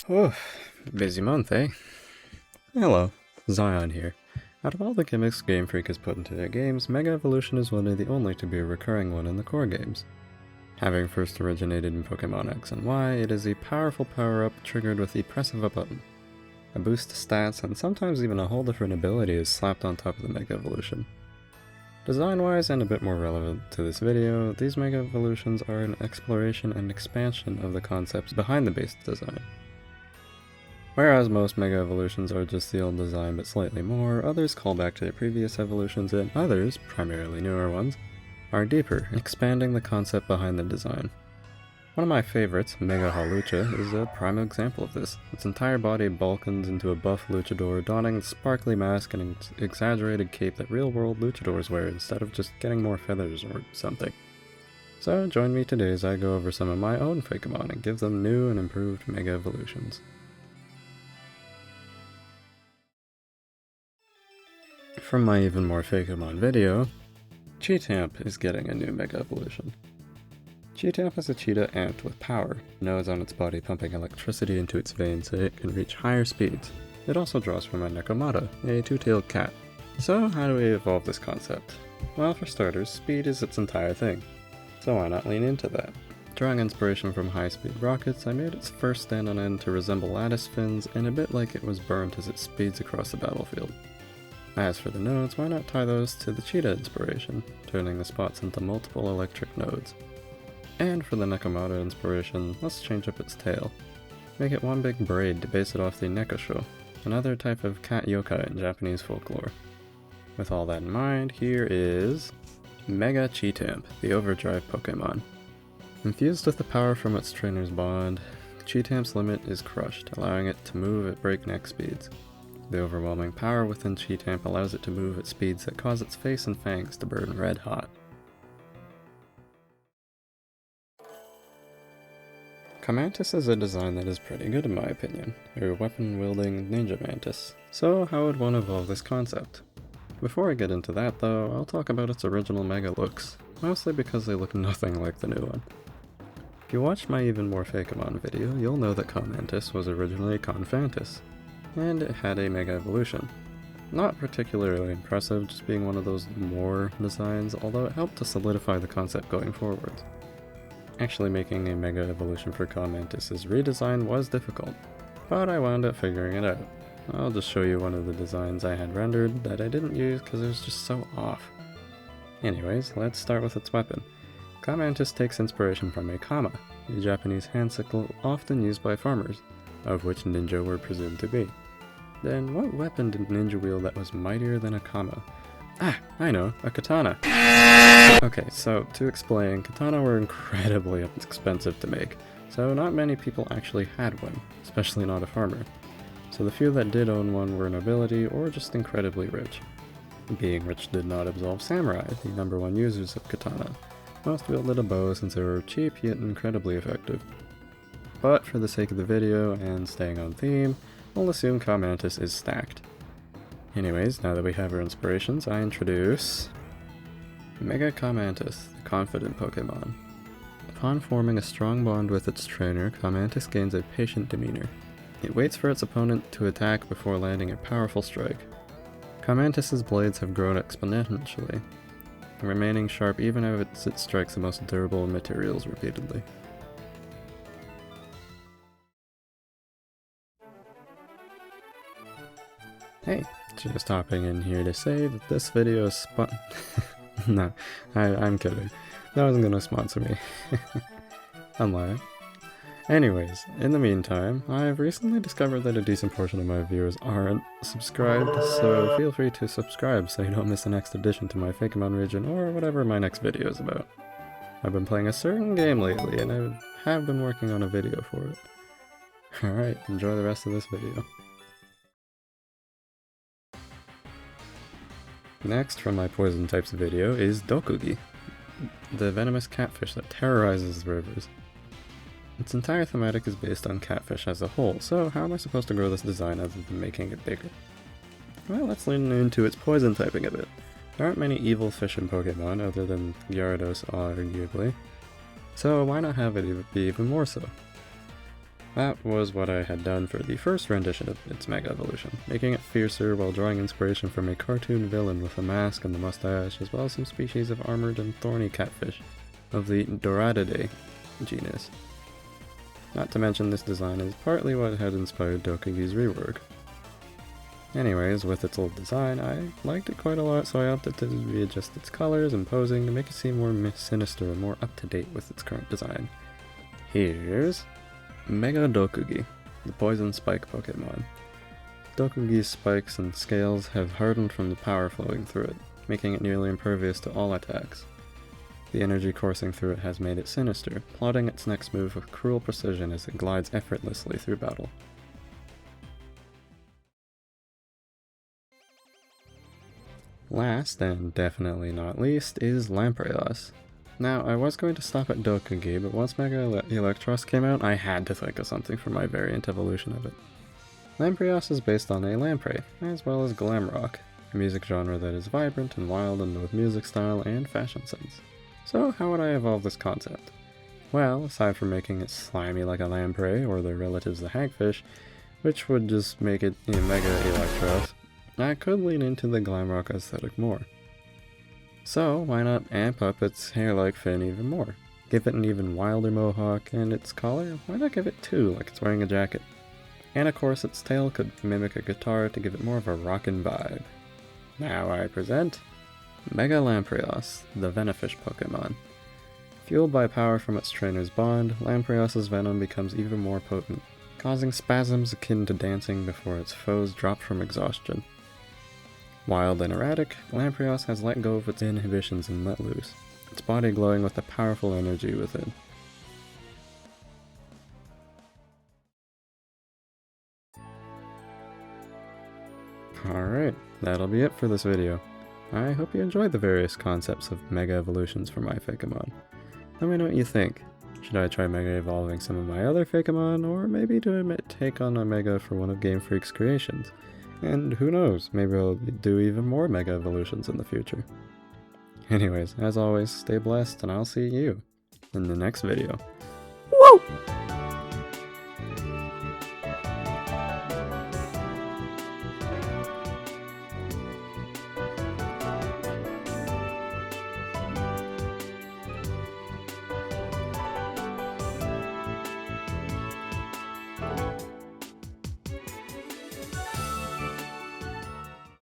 Oh, busy month, eh? Hello, Zion here. Out of all the gimmicks Game Freak has put into their games, Mega Evolution is one of the only to be a recurring one in the core games. Having first originated in Pokemon X and Y, it is a powerful power-up triggered with the press of a button. A boost to stats, and sometimes even a whole different ability is slapped on top of the Mega Evolution. Design-wise, and a bit more relevant to this video, these Mega Evolutions are an exploration and expansion of the concepts behind the base design. Whereas most Mega Evolutions are just the old design but slightly more, others call back to their previous evolutions, and others, primarily newer ones, are deeper, expanding the concept behind the design. One of my favorites, Mega Hawlucha, is a prime example of this. Its entire body bulkens into a buff luchador, donning the sparkly mask and an exaggerated cape that real-world luchadors wear instead of just getting more feathers or something. So join me today as I go over some of my own Pokemon and give them new and improved Mega Evolutions. From my Even More Fakemon video, Cheetamp is getting a new Mega Evolution. Cheetamp is a cheetah ant with power, nodes on its body pumping electricity into its veins so it can reach higher speeds. It also draws from a Nekomata, a two-tailed cat. So how do we evolve this concept? Well, for starters, speed is its entire thing, so why not lean into that? Drawing inspiration from high-speed rockets, I made its first stand on end to resemble lattice fins and a bit like it was burnt as it speeds across the battlefield. As for the nodes, why not tie those to the cheetah inspiration, turning the spots into multiple electric nodes? And for the Nekomata inspiration, let's change up its tail. Make it one big braid to base it off the nekosho, another type of cat yokai in Japanese folklore. With all that in mind, here is Mega Cheetamp, the Overdrive Pokemon. Infused with the power from its trainer's bond, Cheetamp's limit is crushed, allowing it to move at breakneck speeds. The overwhelming power within Cheetamp allows it to move at speeds that cause its face and fangs to burn red hot. Kamantis is a design that is pretty good in my opinion, a weapon-wielding ninja mantis. So how would one evolve this concept? Before I get into that though, I'll talk about its original Mega looks, mostly because they look nothing like the new one. If you watched my Even More Fakemon video, you'll know that Kamantis was originally Confantis, and it had a Mega Evolution. Not particularly impressive, just being one of those more designs, although it helped to solidify the concept going forward. Actually making a Mega Evolution for Kamantis' redesign was difficult, but I wound up figuring it out. I'll just show you one of the designs I had rendered that I didn't use because it was just so off. Anyways, let's start with its weapon. Kamantis takes inspiration from a kama, a Japanese hand sickle often used by farmers, of which ninja were presumed to be. Then what weapon did ninja wield that was mightier than a kama? Ah, I know, a katana. Okay, so to explain, katana were incredibly expensive to make, so not many people actually had one, especially not a farmer. So the few that did own one were nobility or just incredibly rich. Being rich did not absolve samurai, the #1 users of katana. Most wielded a bow since they were cheap yet incredibly effective. But for the sake of the video and staying on theme, we'll assume Kamantis is stacked. Anyways, now that we have our inspirations, I introduce Mega Kamantis, the confident Pokemon. Upon forming a strong bond with its trainer, Kamantis gains a patient demeanor. It waits for its opponent to attack before landing a powerful strike. Kamantis' blades have grown exponentially, remaining sharp even as it strikes the most durable materials repeatedly. Hey, just hopping in here to say that this video is No, I'm kidding. That wasn't gonna sponsor me. I'm lying. Anyways, in the meantime, I've recently discovered that a decent portion of my viewers aren't subscribed, so feel free to subscribe so you don't miss the next addition to my Fakemon region or whatever my next video is about. I've been playing a certain game lately and I have been working on a video for it. Alright, enjoy the rest of this video. Next from my poison types video is Dokugi, the venomous catfish that terrorizes the rivers. Its entire thematic is based on catfish as a whole, so how am I supposed to grow this design other than making it bigger? Well, let's lean into its poison typing a bit. There aren't many evil fish in Pokemon other than Gyarados arguably, so why not have it be even more so? That was what I had done for the first rendition of its Mega Evolution, making it fiercer while drawing inspiration from a cartoon villain with a mask and the mustache, as well as some species of armored and thorny catfish of the Doradidae genus. Not to mention this design is partly what had inspired Dokugi's rework. Anyways, with its old design, I liked it quite a lot, so I opted to readjust its colors and posing to make it seem more sinister and more up-to-date with its current design. Here's Mega Dokugi, the poison spike Pokemon. Dokugi's spikes and scales have hardened from the power flowing through it, making it nearly impervious to all attacks. The energy coursing through it has made it sinister, plotting its next move with cruel precision as it glides effortlessly through battle. Last, and definitely not least, is Lampreyoss. Now, I was going to stop at Dokugi, but once Mega Electros came out, I had to think of something for my variant evolution of it. Lampreyoss is based on a lamprey, as well as glam rock, a music genre that is vibrant and wild in both music style and fashion sense. So how would I evolve this concept? Well, aside from making it slimy like a lamprey, or their relatives the hagfish, which would just make it Mega Electros, I could lean into the glam rock aesthetic more. So why not amp up its hair-like fin even more? Give it an even wilder mohawk, and its collar, why not give it two like it's wearing a jacket? And of course its tail could mimic a guitar to give it more of a rockin' vibe. Now I present Mega Lampreyoss, the Venomfish Pokemon. Fueled by power from its trainer's bond, Lampreyoss's venom becomes even more potent, causing spasms akin to dancing before its foes drop from exhaustion. Wild and erratic, Lampreyoss has let go of its inhibitions and let loose, its body glowing with the powerful energy within. Alright, that'll be it for this video. I hope you enjoyed the various concepts of Mega Evolutions for my Fakemon. Let me know what you think. Should I try Mega Evolving some of my other Fakemon, or maybe do a take on a Mega for one of Game Freak's creations? And who knows, maybe I'll do even more Mega Evolutions in the future. Anyways, as always, stay blessed, and I'll see you in the next video. Woo!